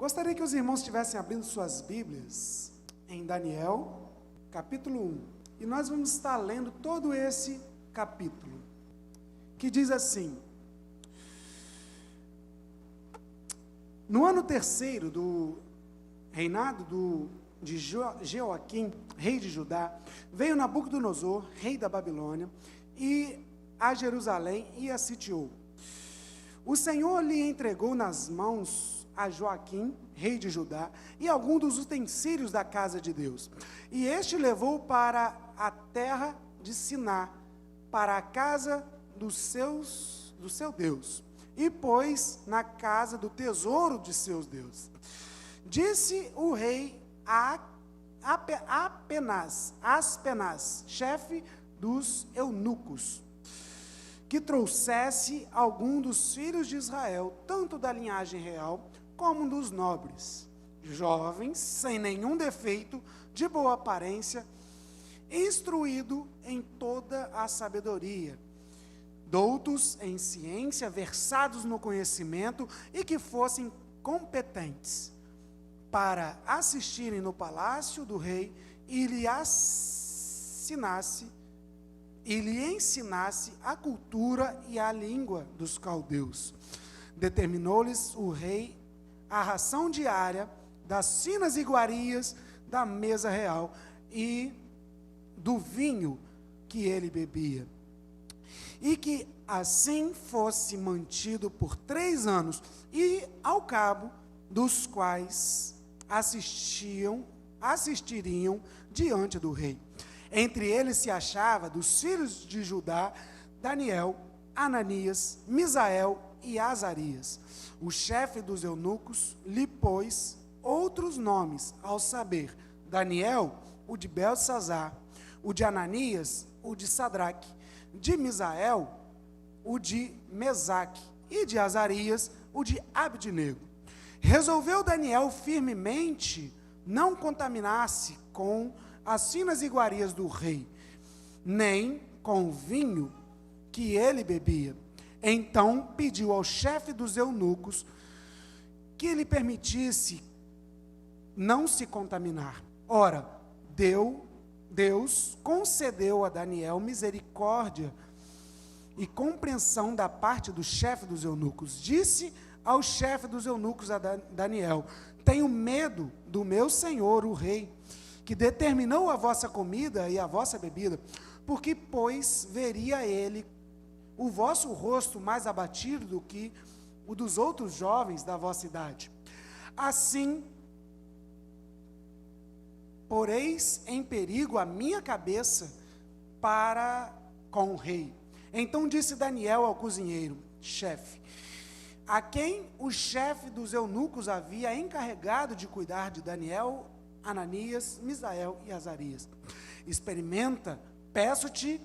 Gostaria que os irmãos estivessem abrindo suas Bíblias em Daniel, capítulo 1. E nós vamos estar lendo todo esse capítulo, que diz assim: no ano terceiro do reinado de Jeoaquim, rei de Judá, veio Nabucodonosor, rei da Babilônia, e a Jerusalém e a sitiou. O Senhor lhe entregou nas mãos a Joaquim, rei de Judá, e algum dos utensílios da casa de Deus. E este levou para a terra de Siná, para a casa do seu Deus, e pôs na casa do tesouro de seus deuses. Disse o rei a Aspenaz, chefe dos eunucos, que trouxesse algum dos filhos de Israel, tanto da linhagem real como dos nobres, jovens, sem nenhum defeito, de boa aparência, instruído em toda a sabedoria, doutos em ciência, versados no conhecimento e que fossem competentes para assistirem no palácio do rei e lhe ensinasse a cultura e a língua dos caldeus. Determinou-lhes o rei a ração diária das finas iguarias da mesa real e do vinho que ele bebia, e que assim fosse mantido por 3 anos, e ao cabo dos quais assistiriam diante do rei. Entre eles se achava, dos filhos de Judá, Daniel, Ananias, Misael e Azarias. O chefe dos eunucos lhe pôs outros nomes, ao saber, Daniel, o de Beltesazar, o de Ananias, o de Sadraque, de Misael, o de Mesaque, e de Azarias, o de Abdenego. Resolveu Daniel firmemente não contaminar-se com as finas iguarias do rei, nem com o vinho que ele bebia. Então pediu ao chefe dos eunucos que lhe permitisse não se contaminar. Ora, Deus concedeu a Daniel misericórdia e compreensão da parte do chefe dos eunucos. Disse ao chefe dos eunucos a Daniel: tenho medo do meu senhor, o rei, que determinou a vossa comida e a vossa bebida, porque, pois, veria ele o vosso rosto mais abatido do que o dos outros jovens da vossa idade. Assim, poreis em perigo a minha cabeça para com o rei. Então disse Daniel ao cozinheiro, chefe, a quem o chefe dos eunucos havia encarregado de cuidar de Daniel, Ananias, Misael e Azarias: experimenta, peço-te,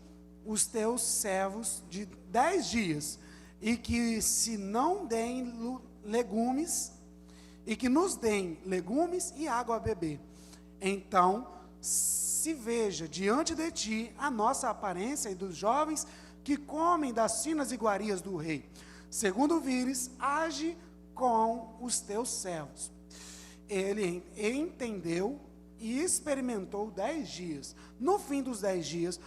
os teus servos de 10 dias, e que se não deem legumes, e que nos deem legumes e água a beber. Então se veja diante de ti a nossa aparência e dos jovens que comem das finas iguarias do rei. Segundo vires, age com os teus servos. Ele entendeu e experimentou 10 dias. No fim dos 10 dias,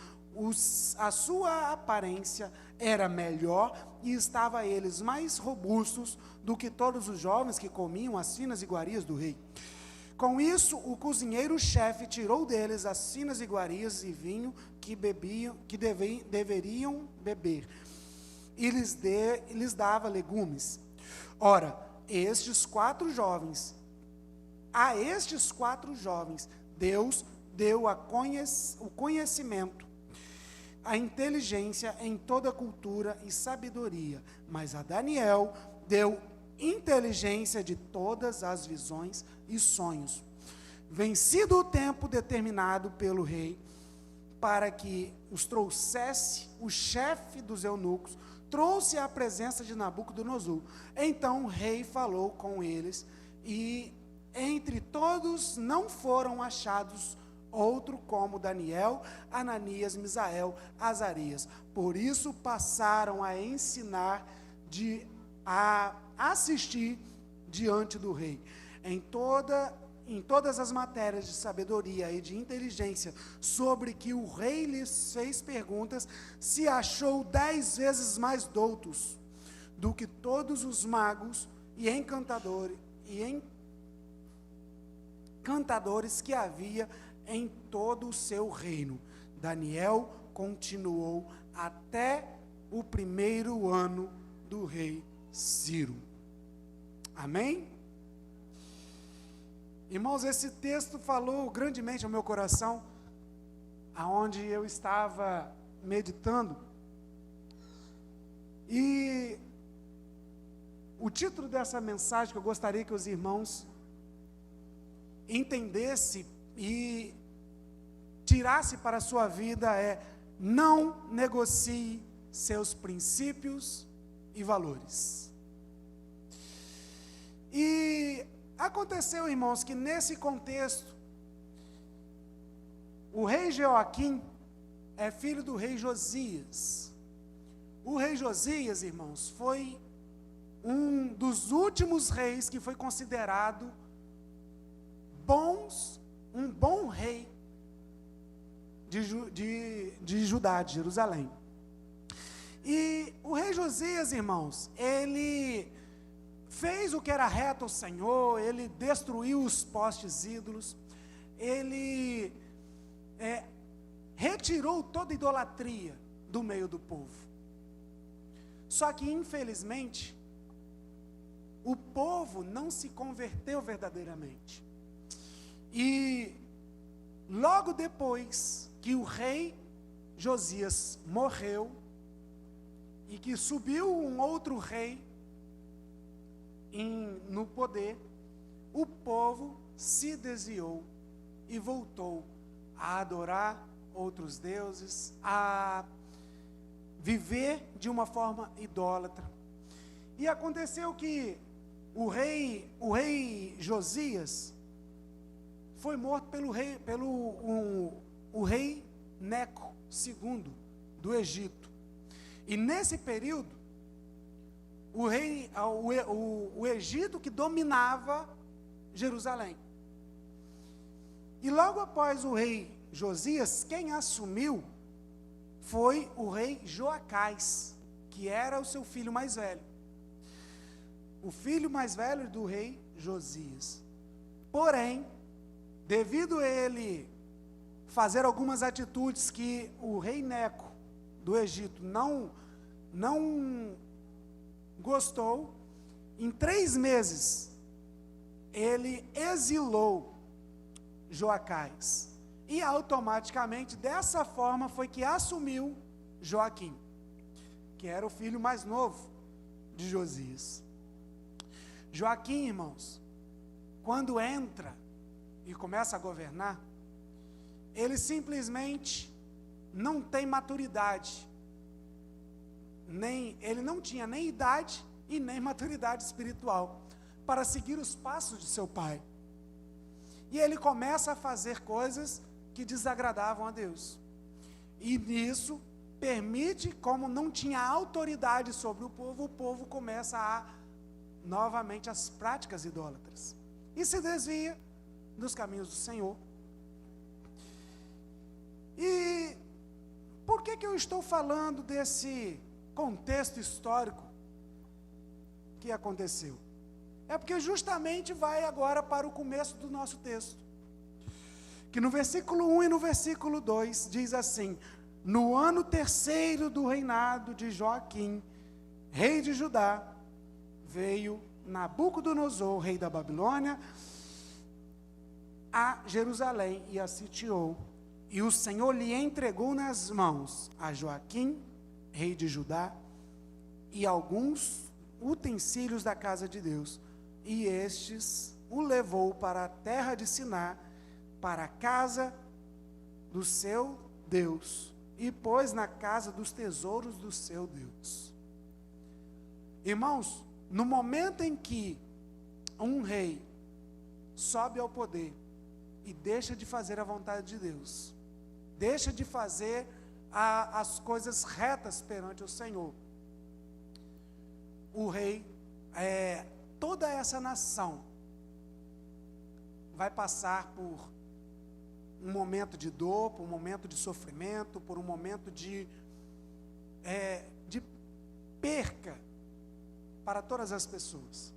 a sua aparência era melhor e estava eles mais robustos do que todos os jovens que comiam as finas iguarias do rei. Com isso, o cozinheiro-chefe tirou deles as finas iguarias e vinho que deveriam beber, e lhes dava legumes. Ora, a estes 4 jovens, Deus deu o conhecimento, a inteligência em toda cultura e sabedoria, mas a Daniel deu inteligência de todas as visões e sonhos. Vencido o tempo determinado pelo rei, para que os trouxesse, o chefe dos eunucos trouxe à presença de Nabucodonosor. Então o rei falou com eles, e entre todos não foram achados outro como Daniel, Ananias, Misael, Azarias. Por isso passaram a ensinar, a assistir diante do rei. em todas as matérias de sabedoria e de inteligência, sobre que o rei lhes fez perguntas, se achou 10 vezes mais doutos do que todos os magos e encantadores que havia em todo o seu reino. Daniel continuou até o primeiro ano do rei Ciro. Amém? Irmãos, esse texto falou grandemente ao meu coração, aonde eu estava meditando. E o título dessa mensagem que eu gostaria que os irmãos entendessem e tirassem para a sua vida é: não negocie seus princípios e valores. E aconteceu, irmãos, que nesse contexto, o rei Joaquim é filho do rei Josias. O rei Josias, irmãos, foi um dos últimos reis que foi considerado um bom rei de Judá, de Jerusalém. E o rei Josias, irmãos, ele fez o que era reto ao Senhor, ele destruiu os postes ídolos, ele retirou toda idolatria do meio do povo. Só que, infelizmente, o povo não se converteu verdadeiramente. E logo depois que o rei Josias morreu, e que subiu um outro rei no poder, o povo se desviou e voltou a adorar outros deuses, a viver de uma forma idólatra. E aconteceu que o rei Josias foi morto pelo rei Neco II do Egito. E nesse período, o Egito que dominava Jerusalém. E logo após o rei Josias, quem assumiu foi o rei Joacás, que era o seu filho mais velho. O filho mais velho do rei Josias. Porém, devido a ele fazer algumas atitudes que o rei Neco do Egito não gostou, em 3 meses ele exilou Joacás. E automaticamente, dessa forma, foi que assumiu Joaquim, que era o filho mais novo de Josias. Joaquim, irmãos, quando entra e começa a governar, ele simplesmente não tem maturidade. Ele não tinha nem idade e nem maturidade espiritual para seguir os passos de seu pai. E ele começa a fazer coisas que desagradavam a Deus. E nisso, permite, como não tinha autoridade sobre o povo começa novamente as práticas idólatras. E se desvia dos caminhos do Senhor. E por que eu estou falando desse contexto histórico que aconteceu? É porque justamente vai agora para o começo do nosso texto. Que no versículo 1 e no versículo 2 diz assim: no ano 3º do reinado de Joaquim, rei de Judá, veio Nabucodonosor, rei da Babilônia, a Jerusalém e a sitiou. E o Senhor lhe entregou nas mãos a Joaquim, rei de Judá, e alguns utensílios da casa de Deus. E estes o levou para a terra de Siná, para a casa do seu Deus, e pôs na casa dos tesouros do seu Deus. Irmãos, no momento em que um rei sobe ao poder e deixa de fazer a vontade de Deus, deixa de fazer as coisas retas perante o Senhor, o rei, toda essa nação vai passar por um momento de dor, por um momento de sofrimento, por um momento de perca para todas as pessoas.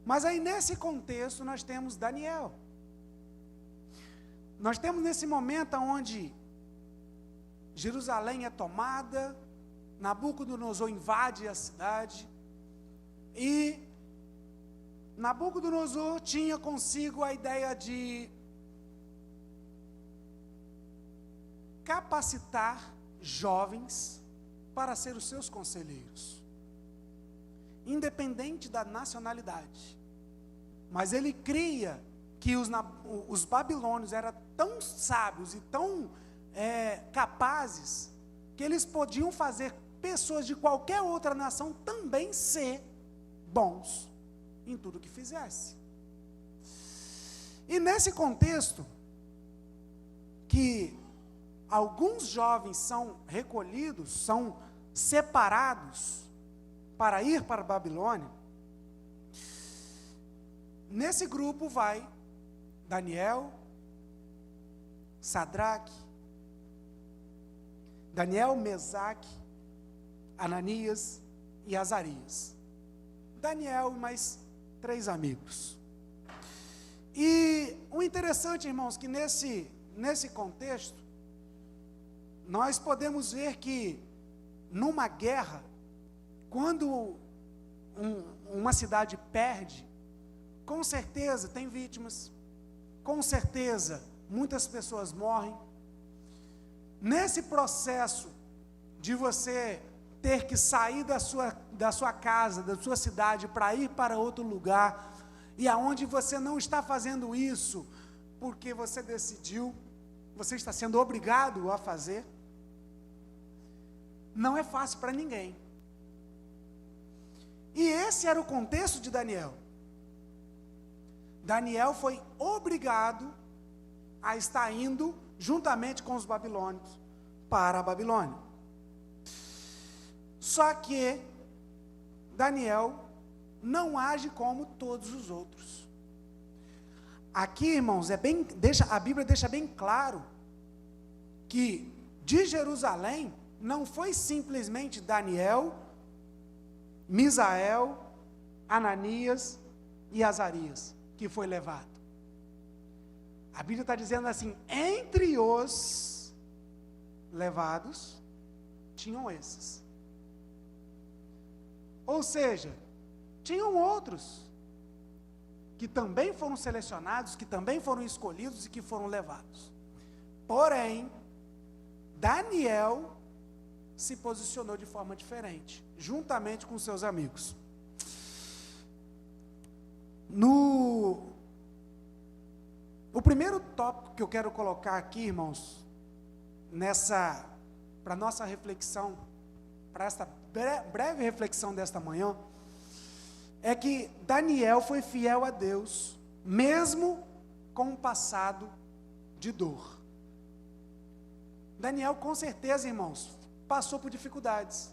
Mas aí nesse contexto nós temos Daniel. Nós temos nesse momento onde Jerusalém é tomada, Nabucodonosor invade a cidade, e Nabucodonosor tinha consigo a ideia de capacitar jovens para ser os seus conselheiros, independente da nacionalidade. Mas ele cria que os babilônios eram tão sábios e tão capazes, que eles podiam fazer pessoas de qualquer outra nação também ser bons em tudo que fizesse. E nesse contexto, que alguns jovens são recolhidos, são separados para ir para a Babilônia, nesse grupo vai Daniel, Sadraque, Daniel, Mesaque, Ananias e Azarias. Daniel e mais 3 amigos. E o interessante, irmãos, que nesse contexto, nós podemos ver que numa guerra, quando uma cidade perde, com certeza tem vítimas, com certeza muitas pessoas morrem. Nesse processo de você ter que sair da sua casa, da sua cidade, para ir para outro lugar, e aonde você não está fazendo isso porque você decidiu, você está sendo obrigado a fazer, não é fácil para ninguém. E esse era o contexto de Daniel. Daniel foi obrigado a estar indo juntamente com os babilônios para a Babilônia. Só que Daniel não age como todos os outros. Aqui, irmãos, a Bíblia deixa bem claro que de Jerusalém não foi simplesmente Daniel, Misael, Ananias e Azarias que foi levado. A Bíblia está dizendo assim: entre os levados tinham esses. Ou seja, tinham outros que também foram selecionados, que também foram escolhidos e que foram levados. Porém, Daniel se posicionou de forma diferente, juntamente com seus amigos. O primeiro tópico que eu quero colocar aqui, irmãos, para nossa reflexão, para esta breve reflexão desta manhã, é que Daniel foi fiel a Deus, mesmo com um passado de dor. Daniel, com certeza, irmãos, passou por dificuldades.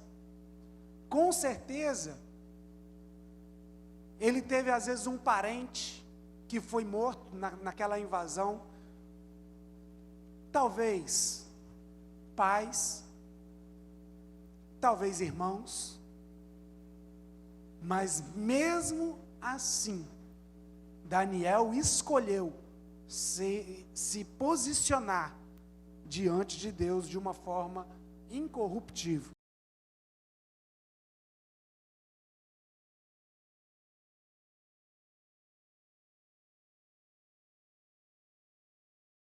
Com certeza, ele teve às vezes um parente que foi morto naquela invasão. Talvez pais, talvez irmãos, mas mesmo assim, Daniel escolheu se posicionar diante de Deus de uma forma incorruptível.